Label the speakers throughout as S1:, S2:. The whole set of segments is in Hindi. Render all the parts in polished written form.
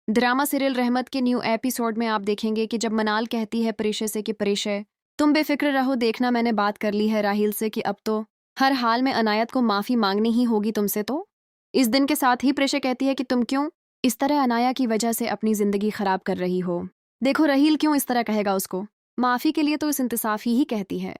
S1: ड्रामा सीरियल रहमत के न्यू एपिसोड में आप देखेंगे कि जब मनाल कहती है प्रेशे से कि प्रेशे तुम बेफिक्र रहो, देखना मैंने बात कर ली है राहिल से कि अब तो हर हाल में अनायत को माफ़ी मांगनी ही होगी तुमसे। तो इस दिन के साथ ही प्रेशे कहती है कि तुम क्यों इस तरह अनाया की वजह से अपनी ज़िंदगी ख़राब कर रही हो। देखो राहिल क्यों इस तरह कहेगा उसको, माफ़ी के लिए तो इस इंतसाफ ही कहती है।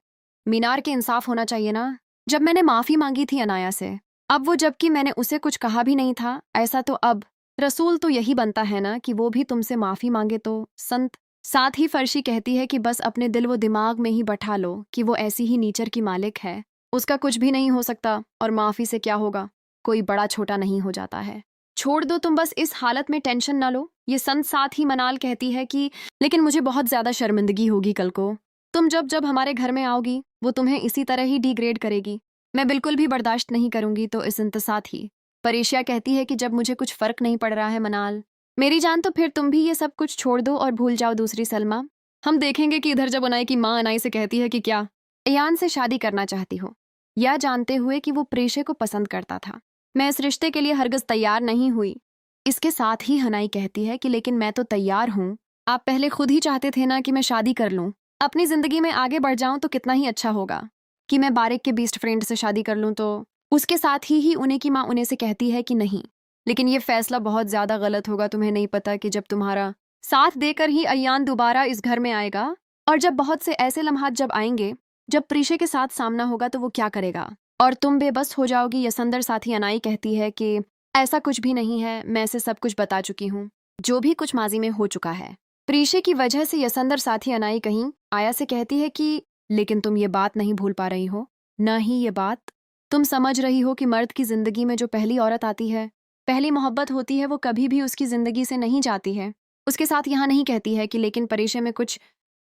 S1: मीनार के इंसाफ होना चाहिए ना। जब मैंने माफ़ी मांगी थी अनाया से, अब वो जबकि मैंने उसे कुछ कहा भी नहीं था, ऐसा तो अब रसूल तो यही बनता है ना कि वो भी तुमसे माफ़ी मांगे। तो संत साथ ही फर्शी कहती है कि बस अपने दिल व दिमाग में ही बैठा लो कि वो ऐसी ही नीचर की मालिक है, उसका कुछ भी नहीं हो सकता और माफ़ी से क्या होगा, कोई बड़ा छोटा नहीं हो जाता है। छोड़ दो तुम, बस इस हालत में टेंशन ना लो। ये संत साथ ही मनाल कहती है कि लेकिन मुझे बहुत ज़्यादा शर्मिंदगी होगी कल को। तुम जब जब हमारे घर में आओगी वो तुम्हें इसी तरह ही डिग्रेड करेगी। मैं बिल्कुल भी बर्दाश्त नहीं करूंगी। तो इस इंतसाथ ही परेशिया कहती है कि जब मुझे कुछ फ़र्क नहीं पड़ रहा है मनाल मेरी जान, तो फिर तुम भी ये सब कुछ छोड़ दो और भूल जाओ दूसरी सलमा। हम देखेंगे कि इधर जब अनाई की माँ अनाई से कहती है कि क्या अयान से शादी करना चाहती हो, या जानते हुए कि वो प्रेशे को पसंद करता था, मैं इस रिश्ते के लिए हरगिज तैयार नहीं हुई। इसके साथ ही हनाई कहती है कि लेकिन मैं तो तैयार हूँ, आप पहले खुद ही चाहते थे ना कि मैं शादी कर लूँ, अपनी ज़िंदगी में आगे बढ़ जाऊँ तो कितना ही अच्छा होगा कि मैं बारिक के बेस्ट फ्रेंड से शादी कर लूँ। तो उसके साथ ही उन्हें की माँ उन्हें से कहती है कि नहीं, लेकिन ये फैसला बहुत ज़्यादा गलत होगा। तुम्हें नहीं पता कि जब तुम्हारा साथ देकर ही अयान दोबारा इस घर में आएगा, और जब बहुत से ऐसे लम्हात जब आएंगे जब प्रीशे के साथ सामना होगा तो वो क्या करेगा और तुम बेबस हो जाओगी। यसंदर साथी अनाई कहती है कि ऐसा कुछ भी नहीं है, मैं इसे सब कुछ बता चुकी हूँ, जो भी कुछ माजी में हो चुका है। प्रीशे की वजह से यसंदर साथी अनाई कहीं आया से कहती है कि लेकिन तुम ये बात नहीं भूल पा रही हो, न ही ये बात तुम समझ रही हो कि मर्द की जिंदगी में जो पहली औरत आती है, पहली मोहब्बत होती है, वो कभी भी उसकी जिंदगी से नहीं जाती है। उसके साथ यहाँ नहीं कहती है कि लेकिन परेशे में कुछ